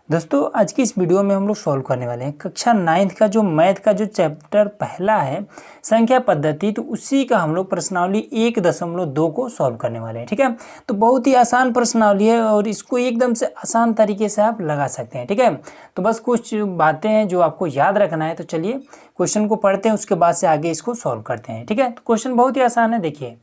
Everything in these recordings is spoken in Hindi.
दोस्तों आज की इस वीडियो में हम लोग सॉल्व करने वाले हैं कक्षा 9th का जो मैथ का जो चैप्टर पहला है संख्या पद्धति। तो उसी का हम लोग प्रश्नावली 1.2 को सॉल्व करने वाले हैं। ठीक है, तो बहुत ही आसान प्रश्नावली है और इसको एकदम से आसान तरीके से आप लगा सकते हैं। ठीक है, तो बस कुछ बातें हैं जो आपको याद रखना है। तो चलिए क्वेश्चन को पढ़ते हैं, उसके बाद से आगे इसको सॉल्व करते हैं। ठीक है, तो क्वेश्चन बहुत ही आसान है। देखिए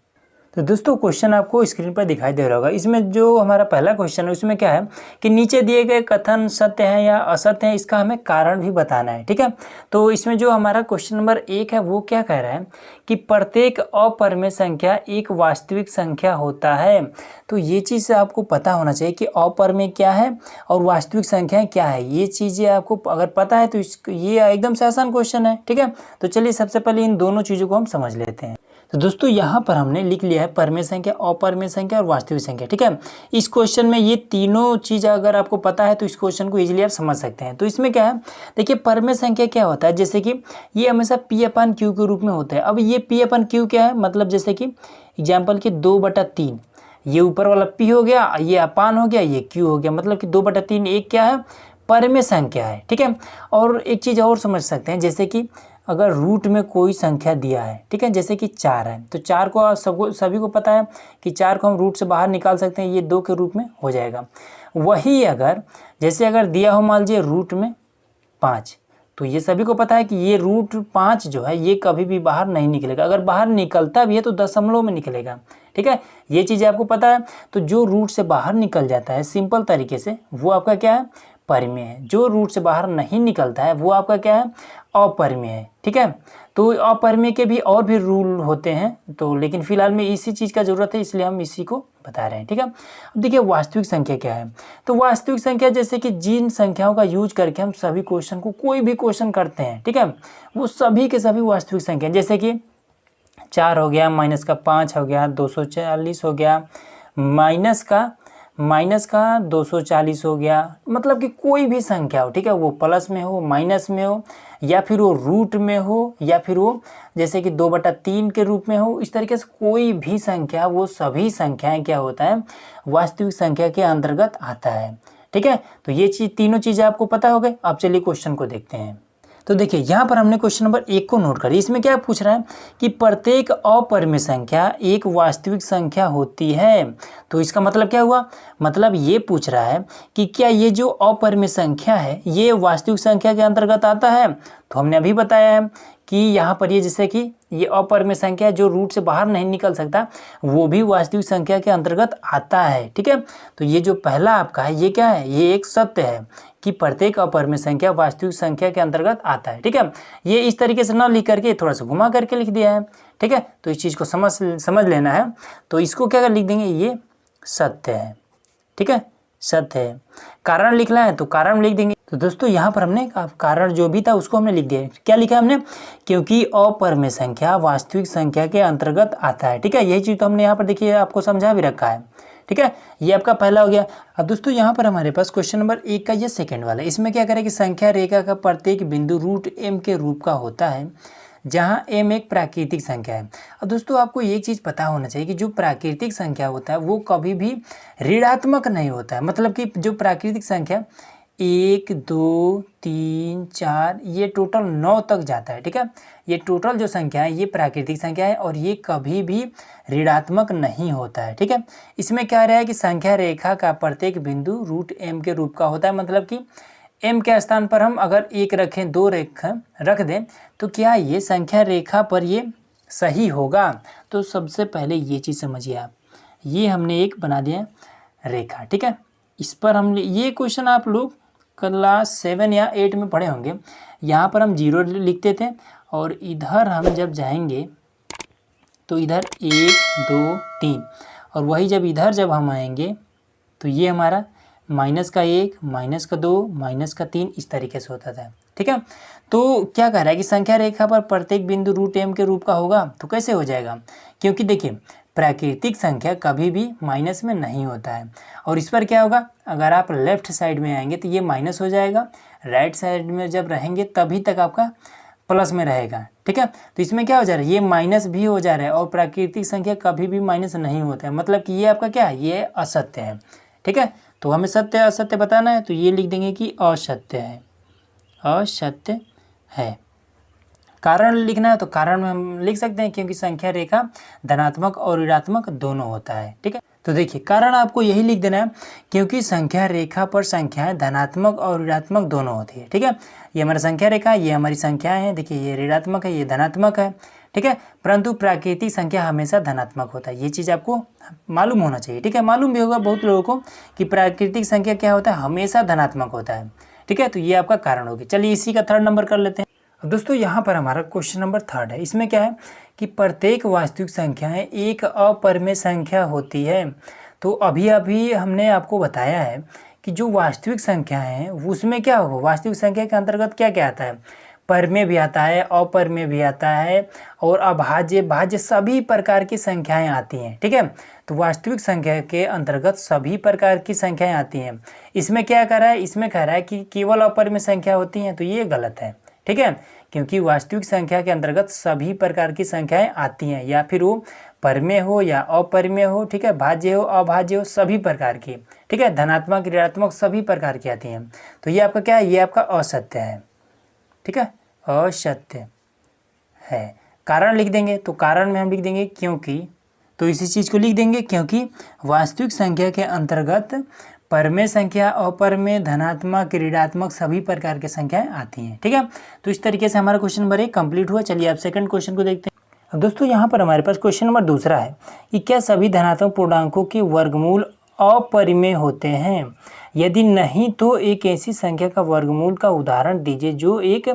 तो दोस्तों क्वेश्चन आपको स्क्रीन पर दिखाई दे रहा होगा। इसमें जो हमारा पहला क्वेश्चन है उसमें क्या है कि नीचे दिए गए कथन सत्य है या असत्य है, इसका हमें कारण भी बताना है। ठीक है, तो इसमें जो हमारा क्वेश्चन नंबर 1 है वो क्या कह रहा है कि प्रत्येक अपरिमेय संख्या एक वास्तविक संख्या होता है। तो ये चीज़ आपको पता होना चाहिए कि अपरिमेय क्या है और वास्तविक संख्या क्या है। ये चीज़ें आपको अगर पता है तो ये एकदम से आसान क्वेश्चन है। ठीक है, तो चलिए सबसे पहले इन दोनों चीज़ों को हम समझ लेते हैं। तो दोस्तों यहाँ पर हमने लिख लिया है परिमेय संख्या, अपरिमेय संख्या और वास्तविक संख्या। ठीक है, इस क्वेश्चन में ये तीनों चीज़ अगर आपको पता है तो इस क्वेश्चन को इजीली आप समझ सकते हैं। तो इसमें क्या है, देखिए परिमेय संख्या क्या होता है, जैसे कि ये हमेशा P/Q के रूप में होता है। अब ये P/Q क्या है, मतलब जैसे कि एग्जाम्पल कि 2/3, ये ऊपर वाला P हो गया, ये अपान हो गया, ये Q हो गया, मतलब कि 2/3 एक क्या है, परिमेय संख्या है। ठीक है, और एक चीज़ और समझ सकते हैं, जैसे कि अगर रूट में कोई संख्या दिया है, ठीक है, जैसे कि 4 है, तो 4 को सभी को पता है कि 4 को हम रूट से बाहर निकाल सकते हैं, ये 2 के रूप में हो जाएगा। वही अगर जैसे अगर दिया हो मान लीजिए रूट में 5, तो ये सभी को पता है कि ये रूट 5 जो है ये कभी भी बाहर नहीं निकलेगा। अगर बाहर निकलता भी है तो दशमलव में निकलेगा। ठीक है, ये चीज़ें आपको पता है। तो जो रूट से बाहर निकल जाता है सिंपल तरीके से वो आपका क्या है, परिमेय है। जो रूट से बाहर नहीं निकलता है वो आपका क्या है, अपरिमेय है। ठीक है, तो अपरिमेय के भी और भी रूल होते हैं, तो लेकिन फिलहाल में इसी चीज़ का ज़रूरत है इसलिए हम इसी को बता रहे हैं। ठीक है, अब देखिए वास्तविक संख्या क्या है। तो वास्तविक संख्या जैसे कि जिन संख्याओं का यूज करके हम सभी क्वेश्चन को कोई भी क्वेश्चन करते हैं, ठीक है, वो सभी के सभी वास्तविक संख्या, जैसे कि 4 हो गया, -5 हो गया, 240 हो गया, माइनस का 240 हो गया, मतलब कि कोई भी संख्या हो, ठीक है, वो प्लस में हो, माइनस में हो, या फिर वो रूट में हो, या फिर वो जैसे कि 2/3 के रूप में हो, इस तरीके से कोई भी संख्या, वो सभी संख्याएं क्या होता है, वास्तविक संख्या के अंतर्गत आता है। ठीक है, तो ये तीनों चीज़ें आपको पता हो गई। अब चलिए क्वेश्चन को देखते हैं। तो देखिए यहाँ पर हमने क्वेश्चन नंबर 1 को नोट करिए। इसमें क्या पूछ रहा है कि प्रत्येक अपरिमेय संख्या एक वास्तविक संख्या होती है। तो इसका मतलब क्या हुआ, मतलब ये पूछ रहा है कि क्या ये जो अपरिमेय संख्या है ये वास्तविक संख्या के अंतर्गत आता है। तो हमने अभी बताया है कि यहाँ पर ये जैसे कि ये अपरिमेय संख्या जो रूट से बाहर नहीं निकल सकता वो भी वास्तविक संख्या के अंतर्गत आता है। ठीक है, तो ये जो पहला आपका है ये क्या है, ये एक सत्य है कि प्रत्येक अपरिमेय संख्या वास्तविक संख्या के अंतर्गत आता है। ठीक है, ये इस तरीके से ना लिख करके थोड़ा सा घुमा करके लिख दिया है। ठीक है, तो इस चीज़ को समझ लेना है। तो इसको क्या लिख देंगे, ये सत्य है। ठीक है, सत्य है। कारण लिखना है तो कारण लिख देंगे। तो दोस्तों यहाँ पर हमने कारण जो भी था उसको हमने लिख दिया। क्या लिखा हमने, क्योंकि अपरिमेय संख्या वास्तविक संख्या के अंतर्गत आता है। ठीक है, यही चीज़ तो हमने यहाँ पर देखिए आपको समझा भी रखा है। ठीक है, ये आपका पहला हो गया। अब दोस्तों यहाँ पर हमारे पास क्वेश्चन नंबर 1 का ये सेकंड वाला है। इसमें क्या करें कि संख्या रेखा का प्रत्येक बिंदु रूट m के रूप का होता है जहाँ m एक प्राकृतिक संख्या है। अब दोस्तों आपको एक चीज़ पता होना चाहिए कि जो प्राकृतिक संख्या होता है वो कभी भी ऋणात्मक नहीं होता है। मतलब कि जो प्राकृतिक संख्या 1 2 3 4 ये टोटल 9 तक जाता है। ठीक है, ये टोटल जो संख्या है ये प्राकृतिक संख्या है और ये कभी भी ऋणात्मक नहीं होता है। ठीक है, इसमें क्या रहा है कि संख्या रेखा का प्रत्येक बिंदु रूट m के रूप का होता है। मतलब कि m के स्थान पर हम अगर 1 रखें, 2 रख दें तो क्या ये संख्या रेखा पर ये सही होगा। तो सबसे पहले ये चीज़ समझिए आप, ये हमने एक बना दिया रेखा। ठीक है, इस पर हम ये क्वेश्चन आप लोग क्लास 7 या 8 में पढ़े होंगे। यहाँ पर हम 0 लिखते थे और इधर हम जब जाएंगे तो इधर 1 2 3, और वही जब हम आएंगे तो ये हमारा -1 -2 -3 इस तरीके से होता था। ठीक है, तो क्या कह रहा है कि संख्या रेखा पर प्रत्येक बिंदु रूट m के रूप का होगा। तो कैसे हो जाएगा, क्योंकि देखिए प्राकृतिक संख्या कभी भी माइनस में नहीं होता है। और इस पर क्या होगा, अगर आप लेफ्ट साइड में आएंगे तो ये माइनस हो जाएगा, राइट साइड में जब रहेंगे तभी तक आपका प्लस में रहेगा। ठीक है, तो इसमें क्या हो जा रहा है, ये माइनस भी हो जा रहा है और प्राकृतिक संख्या कभी भी माइनस नहीं होता है। मतलब कि ये आपका क्या है, ये असत्य है। ठीक है, तो हमें सत्य असत्य बताना है, तो ये लिख देंगे कि असत्य है, असत्य है। कारण लिखना है तो कारण में हम लिख सकते हैं क्योंकि संख्या रेखा धनात्मक और ऋणात्मक दोनों होता है, ठीक है। तो देखिए कारण आपको यही लिख देना है क्योंकि संख्या रेखा पर संख्याएं धनात्मक और ऋणात्मक दोनों होती है, ठीक है। ये हमारा संख्या रेखा है, ये हमारी संख्याएं हैं, देखिए ये ऋणात्मक है, ये धनात्मक है, ठीक है। परंतु प्राकृतिक संख्या हमेशा धनात्मक होता है, ये चीज़ आपको मालूम होना चाहिए, ठीक है। मालूम भी होगा बहुत लोगों को कि प्राकृतिक संख्या क्या होता है, हमेशा धनात्मक होता है, ठीक है। तो ये आपका कारण होगी। चलिए इसी का थर्ड नंबर कर लेते हैं। अब दोस्तों यहाँ पर हमारा क्वेश्चन नंबर थर्ड है। इसमें क्या है कि प्रत्येक वास्तविक संख्याएं एक अपरिमेय संख्या होती है। तो अभी अभी हमने आपको बताया है कि जो वास्तविक संख्याएं हैं उसमें क्या होगा, वास्तविक संख्या के अंतर्गत क्या क्या आता है, परिमेय भी आता है, अपरिमेय भी आता है और अभाज्य भाज्य सभी प्रकार की संख्याएं आती हैं, ठीक है। तो वास्तविक संख्या के अंतर्गत सभी प्रकार की संख्याएं आती हैं। इसमें क्या कह रहा है, इसमें कह रहा है कि केवल अपरिमेय संख्या होती हैं, तो ये गलत है, ठीक है। क्योंकि वास्तविक संख्या के अंतर्गत सभी प्रकार की संख्याएं आती हैं, या फिर वो परिमेय हो या अपरिमेय हो, ठीक है, भाज्य हो अभाज्य हो, सभी प्रकार की, ठीक है, धनात्मक ऋणात्मक सभी प्रकार की आती हैं। तो ये आपका क्या है, ये आपका असत्य है, ठीक है, असत्य है। कारण लिख देंगे, तो कारण में हम लिख देंगे क्योंकि, तो इसी चीज़ को लिख देंगे क्योंकि वास्तविक संख्या के अंतर्गत परिमेय संख्या अपरिमेय धनात्मक ऋणात्मक सभी प्रकार की संख्याएं आती हैं, ठीक है। तो इस तरीके से हमारा क्वेश्चन नंबर 1 कंप्लीट हुआ। चलिए आप सेकंड क्वेश्चन को देखते हैं। अब दोस्तों यहाँ पर हमारे पास क्वेश्चन नंबर दूसरा है कि क्या सभी धनात्मक पूर्णांकों के वर्गमूल अपरिमेय होते हैं, यदि नहीं तो एक ऐसी संख्या का वर्गमूल का उदाहरण दीजिए जो एक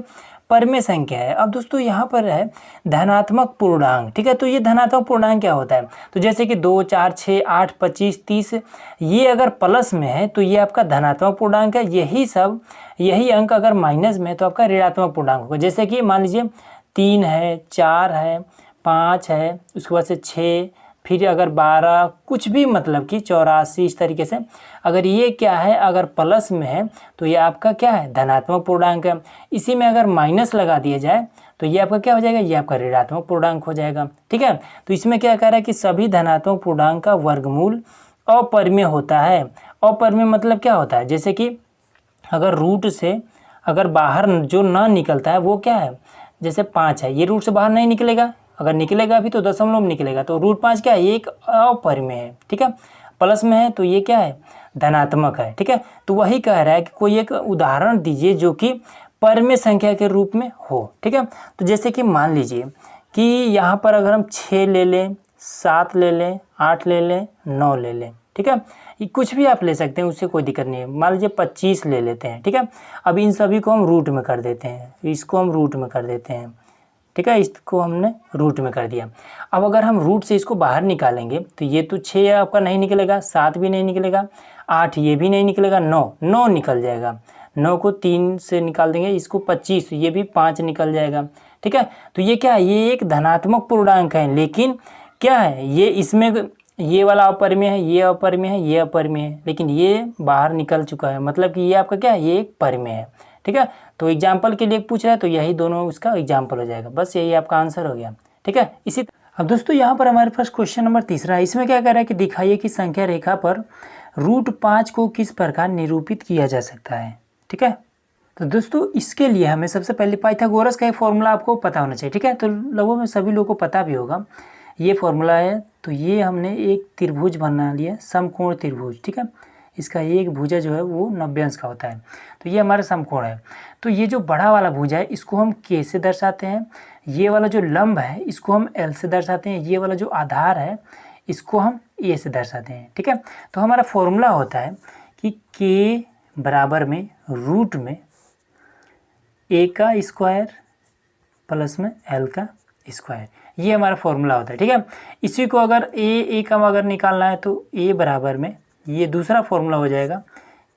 परिमेय संख्या है। अब दोस्तों यहाँ पर है धनात्मक पूर्णांक, ठीक है। तो ये धनात्मक पूर्णांक क्या होता है, तो जैसे कि 2, 4, 6, 8, 25, 30, ये अगर प्लस में है तो ये आपका धनात्मक पूर्णांक है। यही अंक अगर माइनस में है तो आपका ऋणात्मक पूर्णांक होगा। जैसे कि मान लीजिए 3 है, 4 है, 5 है, उसके बाद से 6, फिर अगर 12, कुछ भी मतलब कि 84, इस तरीके से अगर ये क्या है, अगर प्लस में है तो ये आपका क्या है, धनात्मक पूर्णांक है। इसी में अगर माइनस लगा दिया जाए तो ये आपका क्या हो जाएगा, ये आपका ऋणात्मक पूर्णांक हो जाएगा, ठीक है। तो इसमें क्या कह रहा है कि सभी धनात्मक पूर्णांक का वर्गमूल अपरिमेय होता है। अपरिमेय मतलब क्या होता है, जैसे कि अगर रूट से अगर बाहर जो ना निकलता है वो क्या है, जैसे 5 है, ये रूट से बाहर नहीं निकलेगा, अगर निकलेगा भी तो दशमलव में निकलेगा, तो रूट 5 क्या है, एक अपरिमेय है, ठीक है। प्लस में है तो ये क्या है, धनात्मक है, ठीक है। तो वही कह रहा है कि कोई एक उदाहरण दीजिए जो कि परिमेय संख्या के रूप में हो, ठीक है। तो जैसे कि मान लीजिए कि यहाँ पर अगर हम 6 ले लें, 7 ले लें, 8 ले लें, 9 ले लें, ठीक है, ये कुछ भी आप ले सकते हैं, उससे कोई दिक्कत नहीं है। मान लीजिए 25 ले लेते हैं, ठीक है। अब इन सभी को हम रूट में कर देते हैं, इसको हम रूट में कर देते हैं, ठीक है, इसको हमने रूट में कर दिया। अब अगर हम रूट से इसको बाहर निकालेंगे तो ये तो 6 आपका नहीं निकलेगा, 7 भी नहीं निकलेगा, 8 ये भी नहीं निकलेगा, 9 निकल जाएगा। 9 को 3 से निकाल देंगे, इसको 25, ये भी 5 निकल जाएगा, ठीक है। तो ये क्या है, ये एक धनात्मक पूर्णांक है, लेकिन क्या है, ये इसमें ये वाला अपरिमेय है, ये अपरिमेय है, ये अपरिमेय है, लेकिन ये बाहर निकल चुका है, मतलब कि ये आपका क्या है, ये एक परिमेय है, ठीक है। तो एग्जाम्पल के लिए पूछ रहा है तो यही दोनों उसका एग्जाम्पल हो जाएगा, बस यही आपका आंसर हो गया, ठीक है। इसी अब दोस्तों यहाँ पर हमारे पास क्वेश्चन नंबर तीसरा है। इसमें क्या कह रहा है कि दिखाइए कि संख्या रेखा पर √5 को किस प्रकार निरूपित किया जा सकता है, ठीक है। तो दोस्तों इसके लिए हमें सबसे पहले पाइथागोरस का एक फॉर्मूला आपको पता होना चाहिए, ठीक है। तो लोगों में सभी लोगों को पता भी होगा ये फॉर्मूला है। तो ये हमने एक त्रिभुज बना लिया, समकोण त्रिभुज, ठीक है। इसका एक भुजा जो है वो 90 अंश का होता है, तो ये हमारा समकोण है। तो ये जो बड़ा वाला भुजा है इसको हम K से दर्शाते हैं, ये वाला जो लंब है इसको हम L से दर्शाते हैं, ये वाला जो आधार है इसको हम A से दर्शाते हैं, ठीक है। तो हमारा फॉर्मूला होता है कि K बराबर में रूट में A का स्क्वायर प्लस में L का स्क्वायर, ये हमारा फॉर्मूला होता है, ठीक है। इसी को अगर A का अगर निकालना है तो A बराबर में ये दूसरा फॉर्मूला हो जाएगा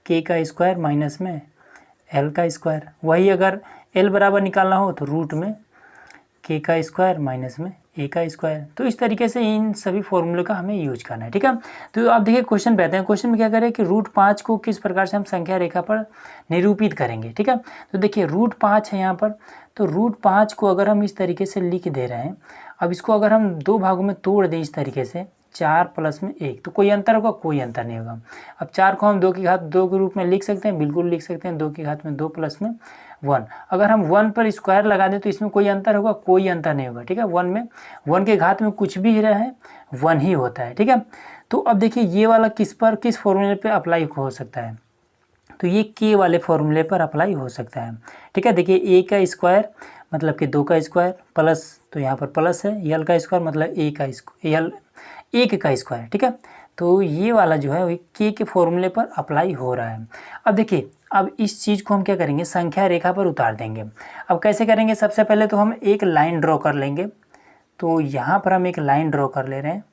K का स्क्वायर माइनस में L का स्क्वायर। वही अगर L बराबर निकालना हो तो रूट में K का स्क्वायर माइनस में A का स्क्वायर। तो इस तरीके से इन सभी फॉर्मूले का हमें यूज करना है, ठीक है। तो आप देखिए क्वेश्चन पे आते हैं। क्वेश्चन में क्या करें कि √5 को किस प्रकार से हम संख्या रेखा पर निरूपित करेंगे, ठीक है। तो देखिए √5 है यहाँ पर, तो √5 को अगर हम इस तरीके से लिख दे रहे हैं, अब इसको अगर हम 2 भागों में तोड़ दें इस तरीके से, 4 प्लस में 1, तो कोई अंतर होगा? कोई अंतर नहीं होगा। अब 4 को हम 2 की घात 2 के रूप में लिख सकते हैं, बिल्कुल लिख सकते हैं, 2 की घात में 2 प्लस में 1। अगर हम 1 पर स्क्वायर लगा दें तो इसमें कोई अंतर होगा? कोई अंतर नहीं होगा, ठीक है। 1 में 1 के घात में कुछ भी रहे 1 ही होता है, ठीक है। तो अब देखिए ये वाला किस फॉर्मूले पे अप्लाई हो सकता है, तो ये के वाले फॉर्मूले पर अप्लाई हो सकता है, ठीक है। देखिए ए का स्क्वायर मतलब कि 2 का स्क्वायर प्लस, तो यहाँ पर प्लस है, यल का स्क्वायर मतलब ए का यल 1 का स्क्वायर, ठीक है। तो ये वाला जो है वो के फॉर्मूले पर अप्लाई हो रहा है। अब देखिए, अब इस चीज़ को हम क्या करेंगे, संख्या रेखा पर उतार देंगे। अब कैसे करेंगे? सबसे पहले तो हम एक लाइन ड्रॉ कर लेंगे। तो यहाँ पर हम एक लाइन ड्रॉ कर ले रहे हैं।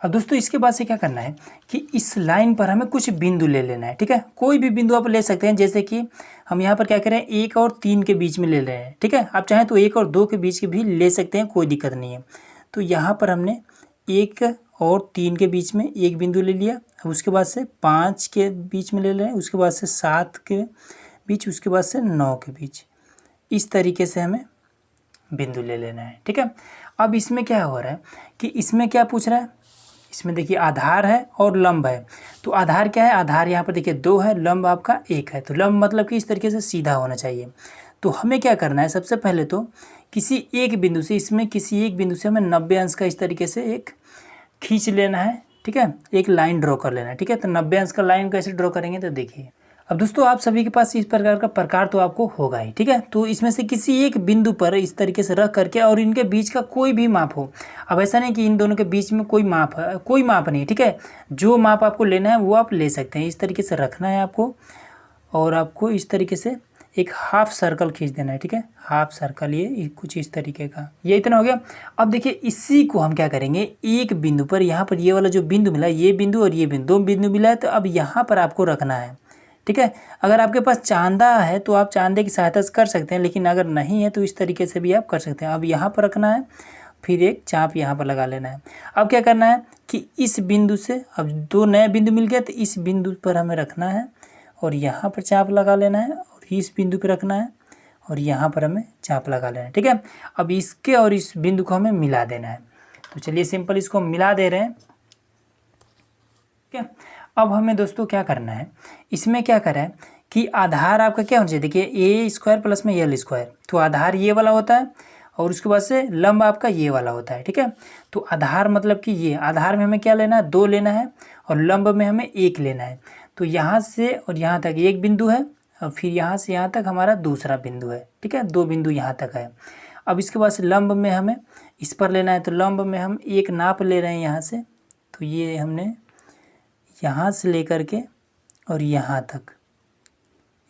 अब दोस्तों इसके बाद से क्या करना है कि इस लाइन पर हमें कुछ बिंदु ले लेना है, ठीक है। कोई भी बिंदु आप ले सकते हैं, जैसे कि हम यहाँ पर क्या करें, 1 और 3 के बीच में ले रहे हैं, ठीक है। आप चाहें तो 1 और 2 के बीच के भी ले सकते हैं, कोई दिक्कत नहीं है। तो यहाँ पर हमने 1 और 3 के बीच में एक बिंदु ले लिया। अब उसके बाद से 5 के बीच में ले रहे हैं, उसके बाद से 7 के बीच, उसके बाद से 9 के बीच। इस तरीके से हमें बिंदु ले लेना है, ठीक है। अब इसमें क्या हो रहा है कि इसमें क्या पूछ रहा है, इसमें देखिए आधार है और लंब है। तो आधार क्या है, आधार यहाँ पर देखिए 2 है, लंब आपका 1 है। तो लंब मतलब कि इस तरीके से सीधा होना चाहिए। तो हमें क्या करना है, सबसे पहले तो किसी एक बिंदु से, इसमें किसी एक बिंदु से हमें 90 अंश का इस तरीके से एक खींच लेना है, ठीक है। एक लाइन ड्रॉ कर लेना है, ठीक है। तो 90 अंश का लाइन कैसे ड्रॉ करेंगे, तो देखिए अब दोस्तों आप सभी के पास इस प्रकार का प्रकार तो आपको होगा ही, ठीक है। तो इसमें से किसी एक बिंदु पर इस तरीके से रख करके, और इनके बीच का कोई भी माप हो। अब ऐसा नहीं कि इन दोनों के बीच में कोई माप है, कोई माप नहीं, ठीक है। जो माप आपको लेना है वो आप ले सकते हैं। इस तरीके से रखना है आपको, और आपको इस तरीके से एक हाफ सर्कल खींच देना है, ठीक है। हाफ सर्कल ये कुछ इस तरीके का, ये इतना हो गया। अब देखिए इसी को हम क्या करेंगे, एक बिंदु पर, यहाँ पर ये वाला जो बिंदु मिला, ये बिंदु और ये बिंदु, 2 बिंदु मिला है, तो अब यहाँ पर आपको रखना है, ठीक है। अगर आपके पास चांदा है तो आप चांदे की सहायता से कर सकते हैं, लेकिन अगर नहीं है तो इस तरीके से भी आप कर सकते हैं। अब यहाँ पर रखना है, फिर एक चाप यहाँ पर लगा लेना है। अब क्या करना है कि इस बिंदु से अब 2 नए बिंदु मिल गए, तो इस बिंदु पर हमें रखना है और यहाँ पर चाप लगा लेना है, और इस बिंदु पर रखना है और यहाँ पर हमें चाप लगा लेना है, ठीक है। अब इसके और इस बिंदु को हमें मिला देना है। तो चलिए सिंपल इसको मिला दे रहे हैं, ठीक है। अब हमें दोस्तों क्या करना है, इसमें क्या करें कि आधार आपका क्या होना चाहिए, देखिए ए स्क्वायर प्लस में यल स्क्वायर। तो आधार ये वाला होता है और उसके बाद से लंब आपका ये वाला होता है, ठीक है। तो आधार मतलब कि ये आधार में हमें क्या लेना है, 2 लेना है, और लंब में हमें 1 लेना है। तो यहाँ से और यहाँ तक एक बिंदु है, और फिर यहाँ से यहाँ तक हमारा दूसरा बिंदु है, ठीक है। 2 बिंदु यहाँ तक है। अब इसके बाद से लंब में हमें इस पर लेना है, तो लंब में हम 1 नाप ले रहे हैं यहाँ से। तो ये हमने यहाँ से लेकर के और यहाँ तक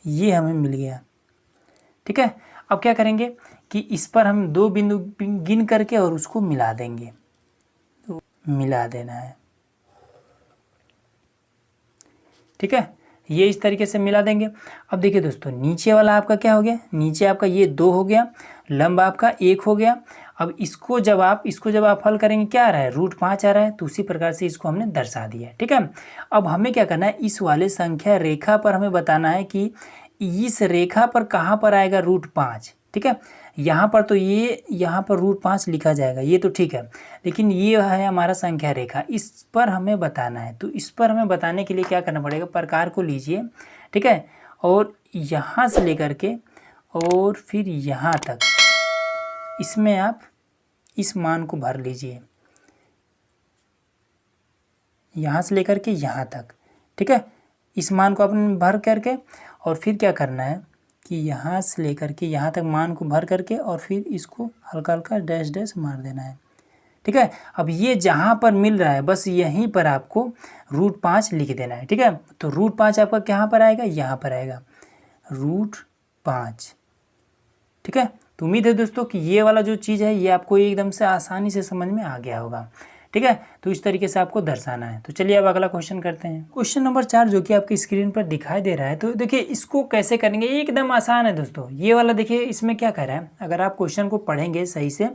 ये हमें मिल गया, ठीक है। अब क्या करेंगे कि इस पर हम 2 बिंदु गिन करके और उसको मिला देंगे, तो मिला देना है, ठीक है। ये इस तरीके से मिला देंगे। अब देखिए दोस्तों नीचे वाला आपका क्या हो गया, नीचे आपका ये 2 हो गया, लंब आपका 1 हो गया। अब इसको जब आप हल करेंगे क्या आ रहा है, √5 आ रहा है। तो उसी प्रकार से इसको हमने दर्शा दिया है, ठीक है। अब हमें क्या करना है, इस वाले संख्या रेखा पर हमें बताना है कि इस रेखा पर कहाँ पर आएगा √5, ठीक है। यहाँ पर तो ये यहाँ पर √5 लिखा जाएगा, ये तो ठीक है, लेकिन ये है हमारा संख्या रेखा, इस पर हमें बताना है। तो इस पर हमें बताने के लिए क्या करना पड़ेगा, प्रकार को लीजिए, ठीक है, और यहाँ से लेकर के और फिर यहाँ तक, इसमें आप इस मान को भर लीजिए, यहाँ से लेकर के यहाँ तक, ठीक है। इस मान को आपने भर करके और फिर क्या करना है कि यहाँ से लेकर के यहाँ तक मान को भर करके और फिर इसको हल्का हल्का डैश डैश मार देना है, ठीक है। अब ये जहाँ पर मिल रहा है बस यहीं पर आपको √5 लिख देना है, ठीक है। तो √5 आपका कहाँ पर आएगा, यहाँ पर आएगा √5, ठीक है। तो उम्मीद है दोस्तों कि ये वाला जो चीज़ है ये आपको एकदम से आसानी से समझ में आ गया होगा, ठीक है। तो इस तरीके से आपको दर्शाना है। तो चलिए अब अगला क्वेश्चन करते हैं। क्वेश्चन नंबर 4 जो कि आपकी स्क्रीन पर दिखाई दे रहा है। तो देखिए इसको कैसे करेंगे, एकदम आसान है दोस्तों। ये वाला देखिए इसमें क्या कर रहा है, अगर आप क्वेश्चन को पढ़ेंगे सही से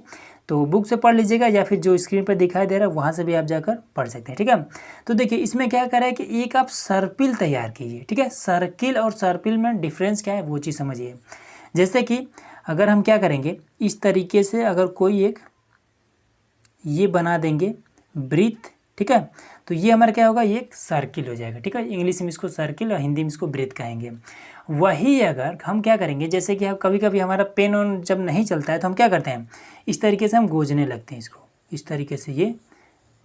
तो बुक से पढ़ लीजिएगा, या फिर जो स्क्रीन पर दिखाई दे रहा है वहाँ से भी आप जाकर पढ़ सकते हैं, ठीक है। तो देखिए इसमें क्या कर रहा है कि एक आप सर्पिल तैयार कीजिए, ठीक है। सर्किल और सर्पिल में डिफरेंस क्या है वो चीज़ समझिए। जैसे कि अगर हम क्या करेंगे, इस तरीके से अगर कोई एक ये बना देंगे वृत्त, ठीक है। तो ये हमारा क्या होगा, ये एक सर्किल हो जाएगा, ठीक है। इंग्लिश में इसको सर्किल और हिंदी में इसको वृत्त कहेंगे। वही अगर हम क्या करेंगे, जैसे कि हम कभी कभी हमारा पेन ऑन जब नहीं चलता है तो हम क्या करते हैं, इस तरीके से हम गोजने लगते हैं इसको, इस तरीके से, ये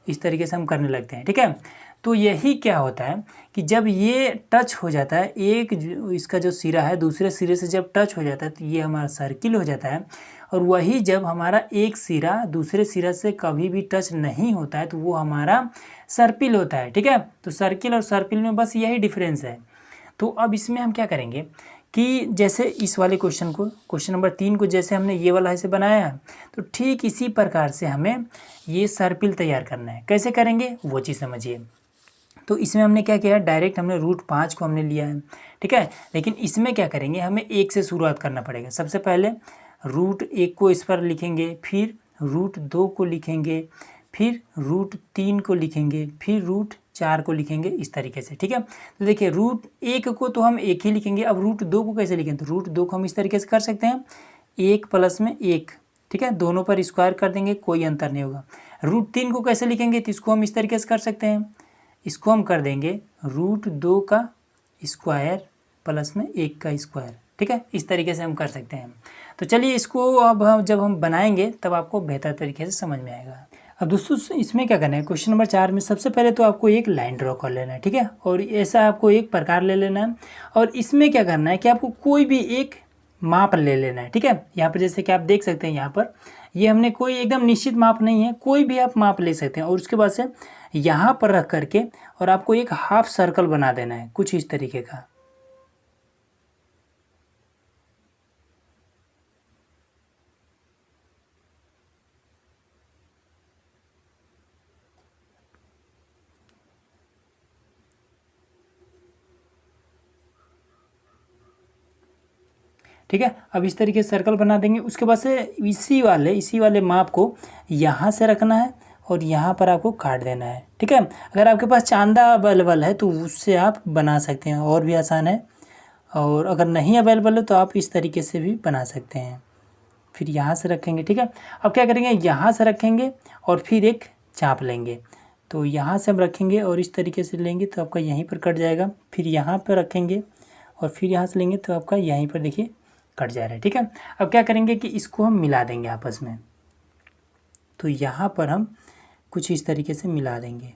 इस तरीके से हम करने लगते हैं, ठीक है। तो यही क्या होता है कि जब ये टच हो जाता है, इसका जो सिरा है दूसरे सिरे से जब टच हो जाता है तो ये हमारा सर्किल हो जाता है। और वही जब हमारा एक सिरा दूसरे सिरा से कभी भी टच नहीं होता है तो वो हमारा सर्पिल होता है, ठीक है। तो सर्किल और सर्पिल में बस यही डिफरेंस है। तो अब इसमें हम क्या करेंगे कि जैसे इस वाले क्वेश्चन को, क्वेश्चन नंबर 3 को जैसे हमने ये वाला ऐसे बनाया है, तो ठीक इसी प्रकार से हमें ये सर्पिल तैयार करना है। कैसे करेंगे वो चीज़ समझिए। तो इसमें हमने क्या किया, डायरेक्ट हमने √5 को हमने लिया है, ठीक है। लेकिन इसमें क्या करेंगे, हमें 1 से शुरुआत करना पड़ेगा। सबसे पहले √1 को इस पर लिखेंगे, फिर √2 को लिखेंगे, फिर √3 को लिखेंगे, फिर √4 को लिखेंगे, इस तरीके से, ठीक है। तो देखिए √1 को तो हम 1 ही लिखेंगे। अब √2 को कैसे लिखें, तो √2 को हम इस तरीके से कर सकते हैं, 1 + में 1, ठीक है। दोनों पर स्क्वायर कर देंगे, कोई अंतर नहीं होगा। √3 को कैसे लिखेंगे, तो इसको हम इस तरीके से कर सकते हैं, इसको हम कर देंगे √2 का स्क्वायर + में 1 का स्क्वायर, ठीक है। इस तरीके से हम कर सकते हैं। तो चलिए इसको अब जब हम बनाएंगे तब आपको बेहतर तरीके से समझ में आएगा। अब दोस्तों इसमें क्या करना है, क्वेश्चन नंबर 4 में सबसे पहले तो आपको एक लाइन ड्रॉ कर लेना है, ठीक है। और ऐसा आपको एक प्रकार ले लेना है। और इसमें क्या करना है कि आपको कोई भी एक माप ले लेना है, ठीक है। यहाँ पर जैसे कि आप देख सकते हैं, यहाँ पर ये हमने कोई एकदम निश्चित माप नहीं है, कोई भी आप माप ले सकते हैं। और उसके बाद से यहाँ पर रख करके और आपको एक हाफ सर्कल बना देना है, कुछ इस तरीके का। ठीक है, अब इस तरीके से सर्कल बना देंगे। उसके बाद से इसी वाले माप को यहाँ से रखना है और यहाँ पर आपको काट देना है, ठीक है। अगर आपके पास चांदा अवेलेबल है तो उससे आप बना सकते हैं, और भी आसान है। और अगर नहीं अवेलेबल है तो आप इस तरीके से भी बना सकते हैं। फिर यहाँ से रखेंगे, ठीक है। अब क्या करेंगे, यहाँ से रखेंगे और फिर एक चाप लेंगे। तो यहाँ से हम रखेंगे और इस तरीके से लेंगे तो आपका यहीं पर कट जाएगा। फिर यहाँ पर रखेंगे और फिर यहाँ से लेंगे तो आपका यहीं पर देखिए कट जा रहा है, ठीक है। अब क्या करेंगे कि इसको हम मिला देंगे आपस में। तो यहाँ पर हम कुछ इस तरीके से मिला देंगे।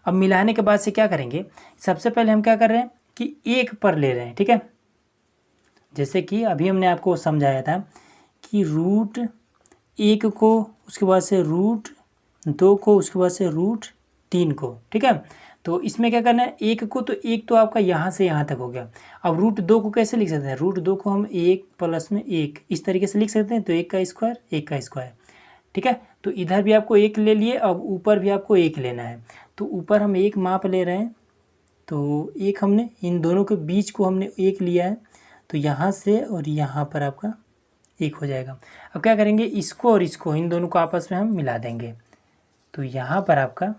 अब मिलाने के बाद से क्या करेंगे, सबसे पहले हम क्या कर रहे हैं कि 1 पर ले रहे हैं, ठीक है। जैसे कि अभी हमने आपको समझाया था कि √1 को, उसके बाद से √2 को, उसके बाद से √3 को, ठीक है। तो इसमें क्या करना है, 1 को, तो 1 तो आपका यहाँ से यहाँ तक हो गया। अब √2 को कैसे लिख सकते हैं, √2 को हम 1 + में 1 इस तरीके से लिख सकते हैं। तो 1 का स्क्वायर 1 का स्क्वायर, ठीक है। तो इधर भी आपको 1 ले लिए, अब ऊपर भी आपको 1 लेना है। तो ऊपर हम 1 माप ले रहे हैं, तो 1 हमने इन दोनों के बीच को हमने 1 लिया है। तो यहाँ से और यहाँ पर आपका 1 हो जाएगा। अब क्या करेंगे, इसको और इसको, इन दोनों को आपस में हम मिला देंगे। तो यहाँ पर आपका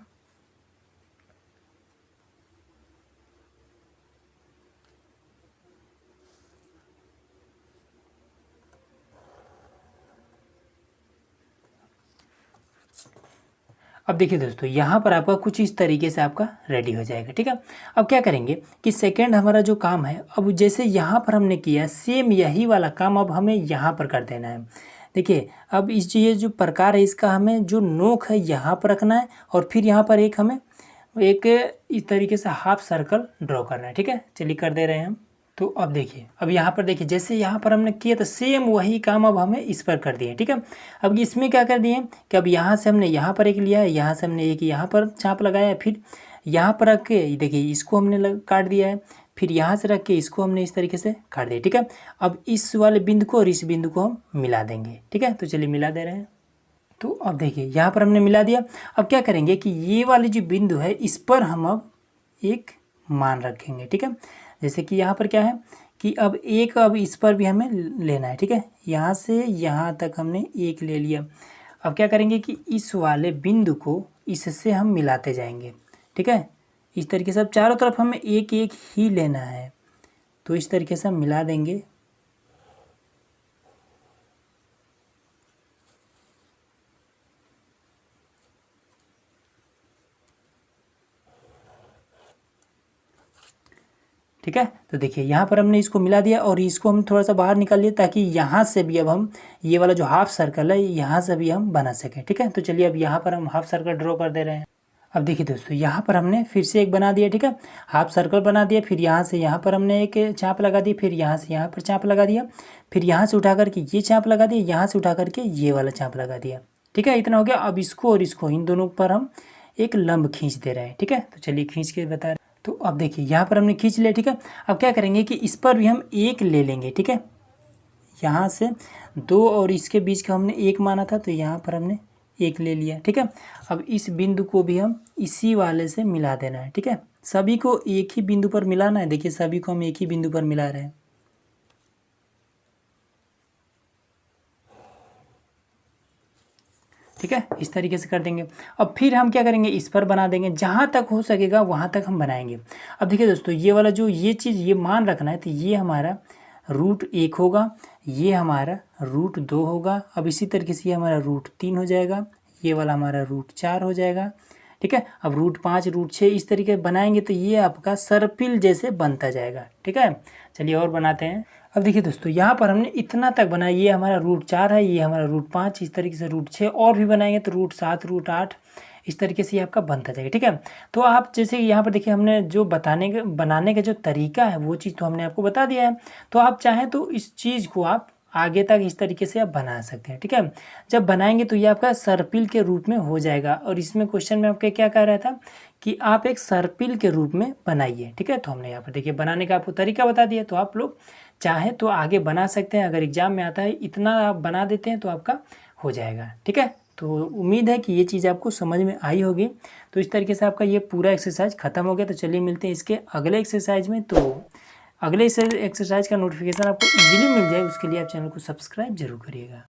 अब देखिए दोस्तों, यहाँ पर आपका कुछ इस तरीके से आपका रेडी हो जाएगा, ठीक है। अब क्या करेंगे कि सेकंड हमारा जो काम है, अब जैसे यहाँ पर हमने किया सेम यही वाला काम अब हमें यहाँ पर कर देना है। देखिए अब ये जो प्रकार है इसका हमें जो नोक है यहाँ पर रखना है और फिर यहाँ पर एक हमें एक इस तरीके से हाफ सर्कल ड्रॉ करना है, ठीक है। चलिए कर दे रहे हैं हम। तो अब देखिए, अब यहाँ पर देखिए जैसे यहाँ पर हमने किया था सेम वही काम अब हमें इस पर कर दिए, ठीक है। अब इसमें क्या कर दिए कि अब यहाँ से हमने यहाँ पर एक लिया है, यहाँ से हमने एक यहाँ पर चाप लगाया है, फिर यहाँ पर रख के देखिए इसको हमने काट दिया है, फिर यहाँ से रख के इसको हमने इस तरीके से काट दिया, ठीक है। अब इस वाले बिंदु को और इस बिंदु को हम मिला देंगे, ठीक है। तो चलिए मिला दे रहे हैं। तो अब देखिए यहाँ पर हमने मिला दिया। अब क्या करेंगे कि ये वाली जो बिंदु है इस पर हम अब एक मान रखेंगे, ठीक है। जैसे कि यहाँ पर क्या है कि अब इस पर भी हमें लेना है, ठीक है। यहाँ से यहाँ तक हमने 1 ले लिया। अब क्या करेंगे कि इस वाले बिंदु को इससे हम मिलाते जाएंगे, ठीक है। इस तरीके से अब चारों तरफ हमें 1 1 ही लेना है। तो इस तरीके से हम मिला देंगे। ठीक है। तो देखिए यहाँ पर हमने इसको मिला दिया और इसको हम थोड़ा सा बाहर निकाल लिए ताकि यहाँ से भी अब हम ये वाला जो हाफ सर्कल है यहाँ से भी हम बना सकें, ठीक है। तो चलिए अब यहाँ पर हम हाफ सर्कल ड्रॉ कर दे रहे हैं। अब देखिए दोस्तों यहाँ पर हमने फिर से एक बना दिया, ठीक है, हाफ सर्कल बना दिया। फिर यहाँ से यहाँ पर हमने एक चाप लगा दी, फिर यहाँ से यहाँ पर चाप लगा दिया, फिर यहाँ से उठा करके ये चाप लगा दिया, यहाँ से उठा करके ये वाला चाप लगा दिया, ठीक है। इतना हो गया। अब इसको और इसको इन दोनों पर हम एक लंब खींच दे रहे हैं, ठीक है। तो चलिए खींच के बता रहे। तो अब देखिए यहाँ पर हमने खींच लिया, ठीक है। अब क्या करेंगे कि इस पर भी हम एक ले लेंगे, ठीक है। यहाँ से 2 और इसके बीच का हमने 1 माना था, तो यहाँ पर हमने 1 ले लिया, ठीक है। अब इस बिंदु को भी हम इसी वाले से मिला देना है, ठीक है। सभी को एक ही बिंदु पर मिलाना है। देखिए सभी को हम एक ही बिंदु पर मिला रहे हैं, ठीक है। इस तरीके से कर देंगे। अब फिर हम क्या करेंगे, इस पर बना देंगे, जहाँ तक हो सकेगा वहाँ तक हम बनाएंगे। अब देखिए दोस्तों ये वाला जो ये चीज़ ये मान रखना है, तो ये हमारा √1 होगा, ये हमारा √2 होगा। अब इसी तरीके से ये हमारा √3 हो जाएगा, ये वाला हमारा √4 हो जाएगा, ठीक है। अब √5 √6 इस तरीके बनाएंगे तो ये आपका सर्पिल जैसे बनता जाएगा, ठीक है। चलिए और बनाते हैं। अब देखिए दोस्तों यहाँ पर हमने इतना तक बनाया, ये हमारा √4 है, ये हमारा √5, इस तरीके से √6 और भी बनाएंगे तो √7 √8 इस तरीके से ये आपका बनता जाएगा, ठीक है। तो आप जैसे यहाँ पर देखिए हमने जो बनाने का जो तरीका है वो चीज़ तो हमने आपको बता दिया है। तो आप चाहें तो इस चीज़ को आप आगे तक इस तरीके से आप बना सकते हैं, ठीक है। जब बनाएंगे तो ये आपका सर्पिल के रूप में हो जाएगा। और इसमें क्वेश्चन में आपके क्या कह रहा था कि आप एक सर्पिल के रूप में बनाइए, ठीक है। तो हमने यहाँ पर देखिए बनाने का आपको तरीका बता दिया। तो आप लोग चाहे तो आगे बना सकते हैं, अगर एग्जाम में आता है इतना आप बना देते हैं तो आपका हो जाएगा, ठीक है। तो उम्मीद है कि ये चीज़ आपको समझ में आई होगी। तो इस तरीके से आपका ये पूरा एक्सरसाइज ख़त्म हो गया। तो चलिए मिलते हैं इसके अगले एक्सरसाइज में। तो अगले एक्सरसाइज का नोटिफिकेशन आपको इजीली मिल जाए, उसके लिए आप चैनल को सब्सक्राइब जरूर करिएगा।